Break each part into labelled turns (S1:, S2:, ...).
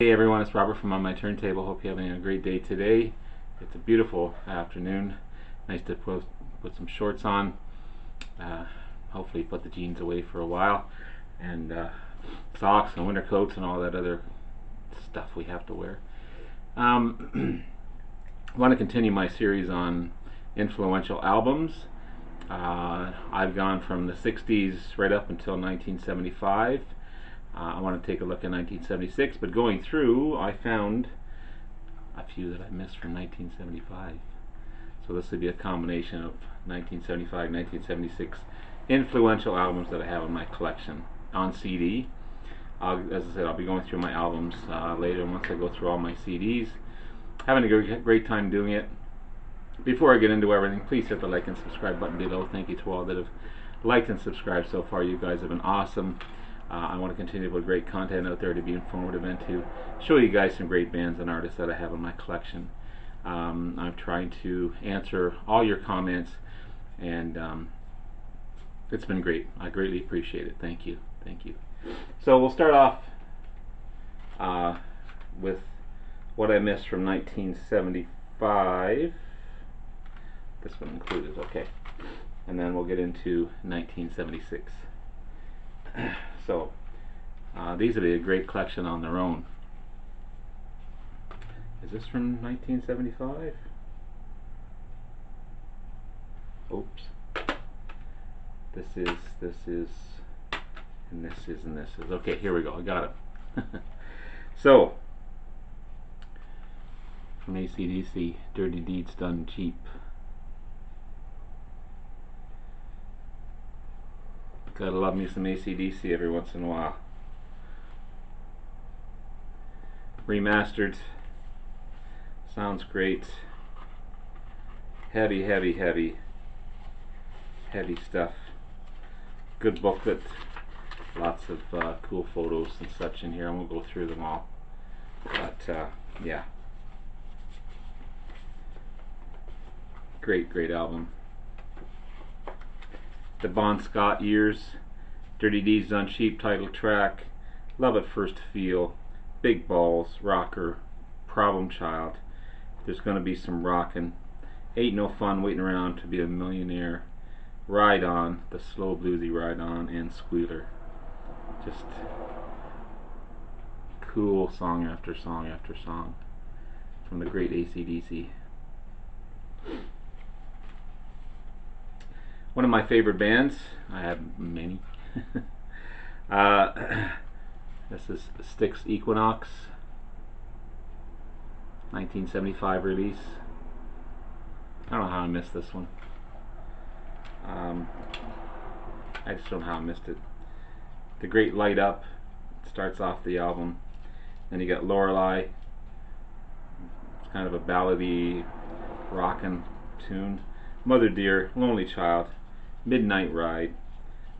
S1: Hey everyone, it's Robert from On My Turntable. Hope you're having a great day today. It's a beautiful afternoon. Nice to put some shorts on. Uh, Hopefully put the jeans away for a while. And socks and winter coats and all that other stuff we have to wear. I want to continue my series on influential albums. I've gone from the 60s right up until 1975. I want to take a look at 1976, but going through, I found a few that I missed from 1975. So this would be a combination of 1975, 1976 influential albums that I have in my collection on CD. As I said, I'll be going through my albums later once I go through all my CDs. Having a great time doing it. Before I get into everything, please hit the like and subscribe button below. Thank you to all that have liked and subscribed so far. You guys have been awesome. I want to continue to put great content out there to be informative and to show you guys some great bands and artists that I have in my collection. I'm trying to answer all your comments, and it's been great. I greatly appreciate it. Thank you. Thank you. So we'll start off with what I missed from 1975. This one included, okay. And then we'll get into 1976. So these would be a great collection on their own. Is this from 1975? Oops. This is, and this is, and this is. Okay, here we go. I got it. So, from ACDC, Dirty Deeds Done Cheap. Gotta love me some ACDC every once in a while. Remastered. Sounds great. Heavy, heavy, heavy. Heavy stuff. Good booklet. Lots of cool photos and such in here. I won't go through them all. But, yeah. Great, great album. The Bon Scott years, Dirty Deeds Done Cheap title track, Love at First Feel, Big Balls, Rocker, Problem Child. There's going to be some rockin'. Ain't No Fun Waiting Around to Be a Millionaire, Ride On, the slow bluesy Ride On, and Squealer. Just cool song after song after song from the great ACDC. One of my favorite bands. I have many. This is Styx Equinox, 1975 release. I don't know how I missed this one. I just don't know how I missed it. The Great Light Up starts off the album. Then you got Lorelei. It's kind of a ballady, rockin' tune. Mother Dear, Lonely Child, Midnight Ride,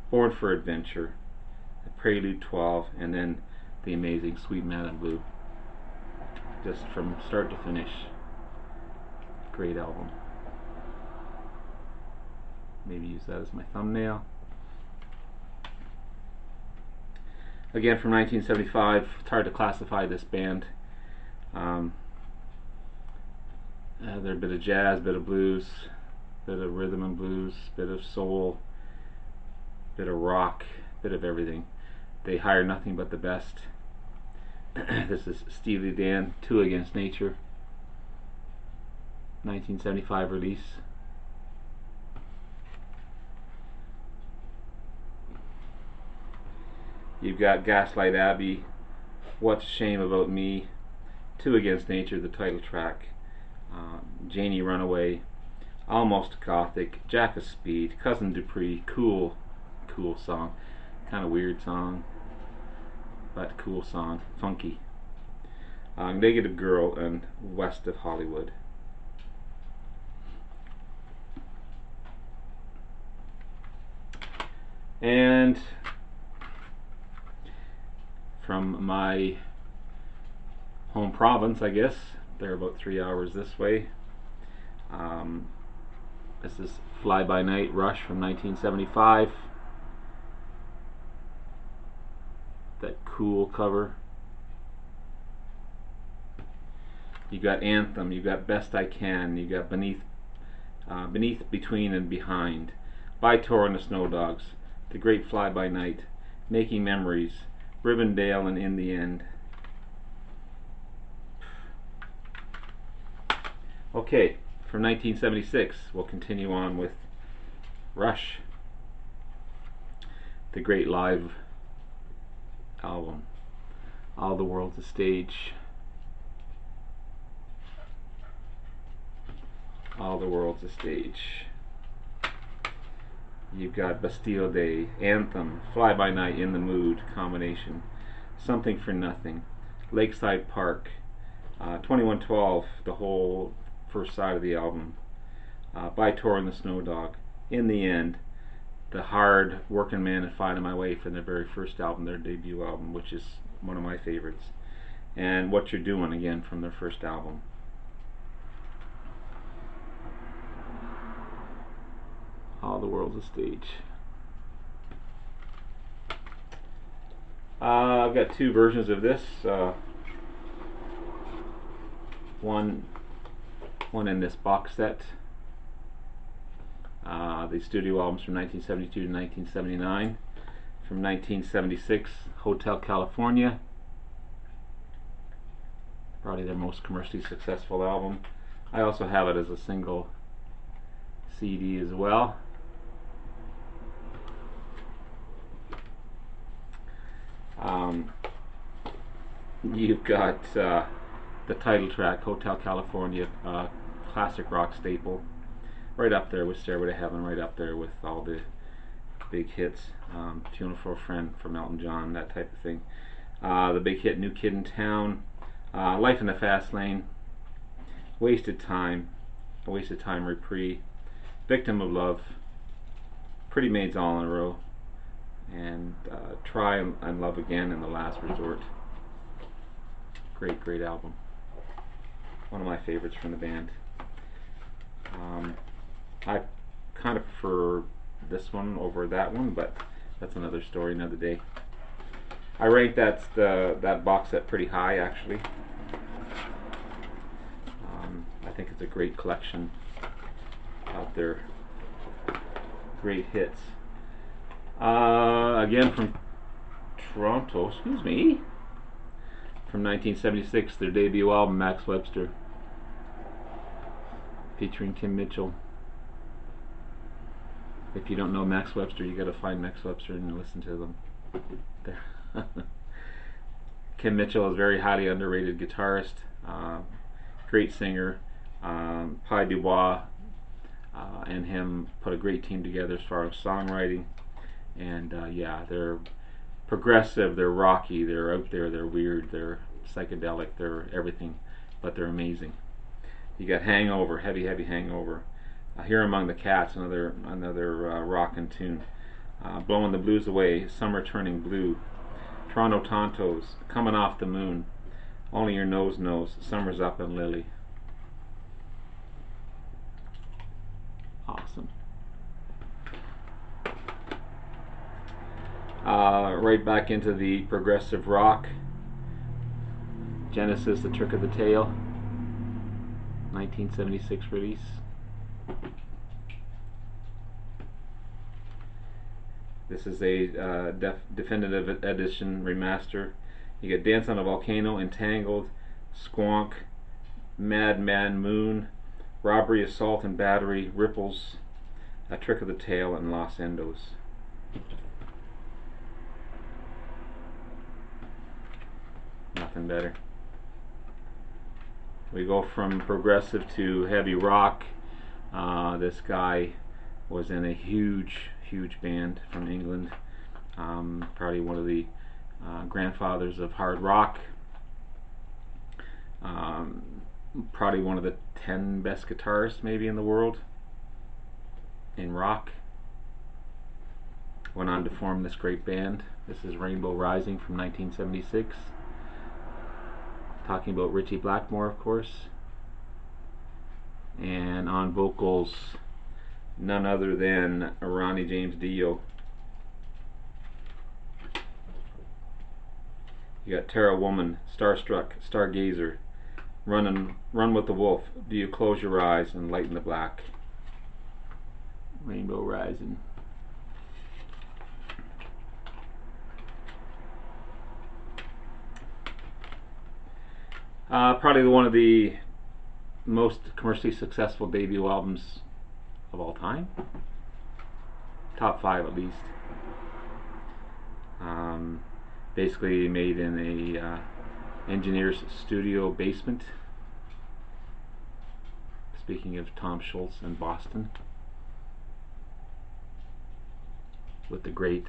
S1: Born for Adventure, Prelude 12, and then the amazing Sweet Madame Blue. Just from start to finish, great album. Maybe use that as my thumbnail. Again from 1975, it's hard to classify this band. They're a bit of jazz, bit of blues, bit of rhythm and blues, bit of soul, bit of rock, bit of everything. They hire nothing but the best. This is Steely Dan, Two Against Nature, 1975 release. You've got Gaslight Abbey, What's Shame About Me, Two Against Nature, the title track, Janie Runaway, Almost Gothic, Jack of Speed, Cousin Dupree, cool song. Kind of weird song, but cool song, funky. Negative Girl and West of Hollywood. And from my home province, I guess, they're about 3 hours this way. This is Fly By Night Rush from 1975. That cool cover. You got Anthem, you got Best I Can, you got Beneath, Between and Behind, By Tor and the Snow Dogs, The Great Fly By Night, Making Memories, Rivendell, and In the End. Okay, from 1976, we'll continue on with Rush, the great live album, All the World's a Stage. All the World's a Stage. You've got Bastille Day, Anthem, Fly By Night, In the Mood, Combination, Something for Nothing, Lakeside Park, 2112, the whole first side of the album, By Tor and the Snow Dog, In the End, the hard Working Man and Finding My Way from their very first album, their debut album, which is one of my favorites, and What You're Doing, again from their first album. All the World's a Stage. I've got two versions of this. One in this box set. The studio albums from 1972 to 1979. From 1976, Hotel California. Probably their most commercially successful album. I also have it as a single CD as well. You've got the title track, Hotel California, classic rock staple, right up there with Stairway to Heaven, right up there with all the big hits, Funeral for a Friend from Elton John, that type of thing. The big hit, New Kid in Town, Life in the Fast Lane, Wasted Time, A Wasted Time Reprieve, Victim of Love, Pretty Maids All in a Row, and Try and Love Again in the Last Resort. Great album. One of my favorites from the band. I kind of prefer this one over that one, but that's another story, another day. I rank that box set pretty high, actually. I think it's a great collection of their great hits. Again from Toronto, excuse me, from 1976, their debut album, Max Webster, featuring Kim Mitchell. If you don't know Max Webster, you gotta find Max Webster and listen to them. There. Kim Mitchell is a very highly underrated guitarist, great singer. Biwa and him put a great team together as far as songwriting, and yeah, they're progressive, they're rocky, they're out there, they're weird, they're psychedelic, they're everything, but they're amazing. You got Hangover, heavy Hangover, Here Among the Cats, another rockin' tune, Blowing the Blues Away, Summer Turning Blue, Toronto Tontos, Coming Off the Moon, Only Your Nose Knows, Summer's Up, and Lily. Awesome. Right back into the progressive rock. Genesis, The Trick of the Tail, 1976 release. This is a definitive edition remaster. You get Dance on a Volcano, Entangled, Squonk, Mad Moon, Robbery, Assault and Battery, Ripples, A Trick of the Tail, and Los Endos. Nothing better. We go from progressive to heavy rock. This guy was in a huge band from England. Probably one of the grandfathers of hard rock. Probably one of the 10 best guitarists maybe in the world in rock. Went on to form this great band. This is Rainbow Rising from 1976. Talking about Ritchie Blackmore, of course. And on vocals, none other than Ronnie James Dio. You got Terra Woman, Starstruck, Stargazer, Run with the wolf. Do you close your eyes and lighten the black? Rainbow Rising. Probably one of the most commercially successful debut albums of all time. Top 5 at least. Basically made in a engineer's studio basement. Speaking of Tom Schultz and Boston, with the great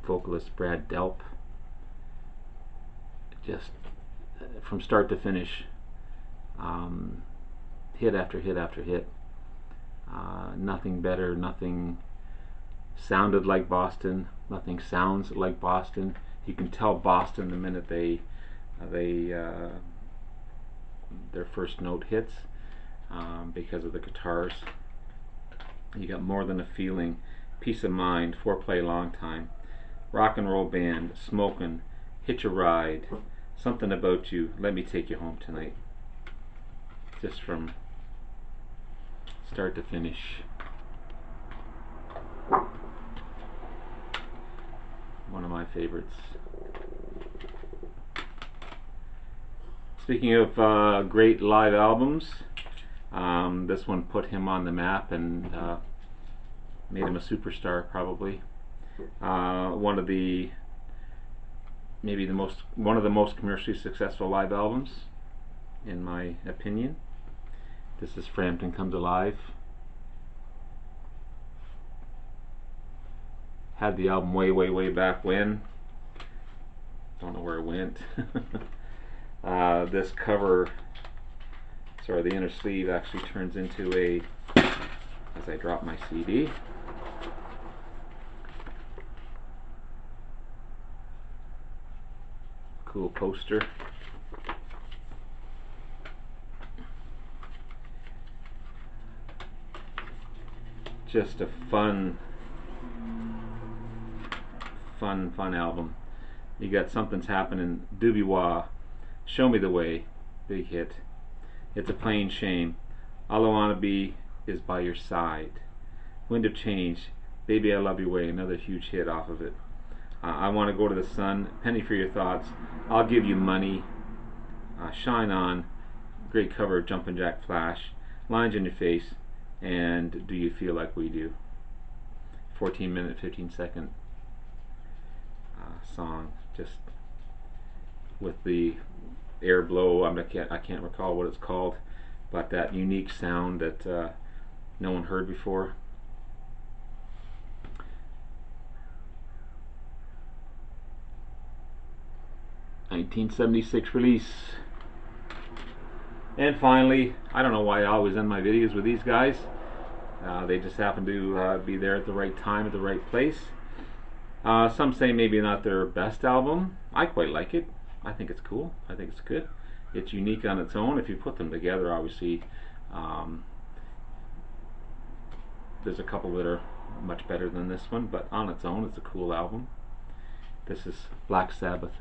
S1: vocalist Brad Delp. Just from start to finish, hit after hit after hit. Nothing better, nothing sounded like Boston, nothing sounds like Boston. You can tell Boston the minute their first note hits, because of the guitars. You got More Than a Feeling, Peace of Mind, Foreplay Long Time, Rock and Roll Band, Smokin', Hitch a Ride, Something About You, Let Me Take You Home Tonight. Just from start to finish. One of my favorites. Speaking of great live albums, this one put him on the map and made him a superstar, probably. One of the most commercially successful live albums, in my opinion. This is Frampton Comes Alive. Had the album way back when. Don't know where it went. This cover, the inner sleeve actually turns into a, as I drop my CD. Cool poster. Just a fun album. You got Something's Happening, Biwa, Show Me the Way, big hit. It's a Plain Shame, All I Wanna Be Is By Your Side, Wind of Change, Baby I Love Your Way, another huge hit off of it. I Want to Go to the Sun, Penny for Your Thoughts, I'll Give You Money, Shine On, great cover of Jumpin' Jack Flash, Lines in Your Face, and Do You Feel Like We Do. 14-minute, 15-second song, just with the air blow. I can't recall what it's called, but that unique sound that no one heard before. (1976) release. And finally, I don't know why I always end my videos with these guys. They just happen to be there at the right time, at the right place. Some say maybe not their best album. I quite like it. I think it's cool. I think it's good. It's unique on its own. If you put them together, obviously, there's a couple that are much better than this one, but on its own, it's a cool album. This is Black Sabbath,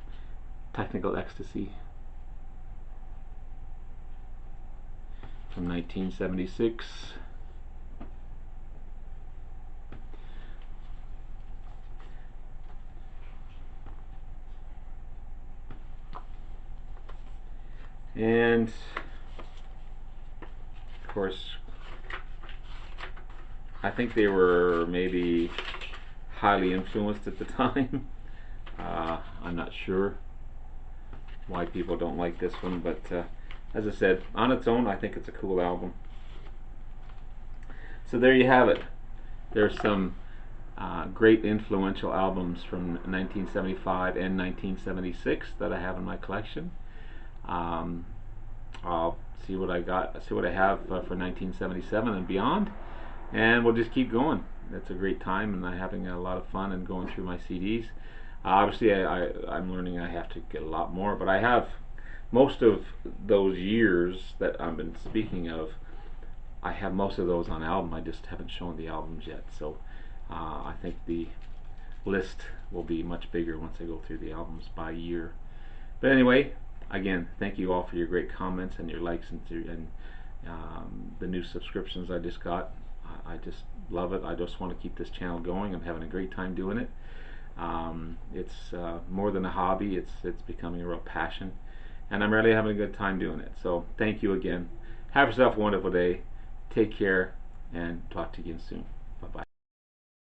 S1: Technical Ecstasy, from 1976. And of course, I think they were maybe highly influenced at the time. I'm not sure why people don't like this one, but as I said, on its own, I think it's a cool album. So there you have it. There's some great influential albums from 1975 and 1976 that I have in my collection. I'll see what I have for 1977 and beyond, and we'll just keep going. It's a great time, and I'm having a lot of fun and going through my CDs. Obviously, I'm learning I have to get a lot more, but I have most of those years that I've been speaking of. I have most of those on album. I just haven't shown the albums yet, so I think the list will be much bigger once I go through the albums by year. But anyway, Again, thank you all for your great comments and your likes and the new subscriptions I just got. I just love it. I just want to keep this channel going. I'm having a great time doing it. It's more than a hobby. It's becoming a real passion, and I'm really having a good time doing it. So thank you again. Have yourself a wonderful day. Take care, and talk to you again soon. Bye-bye.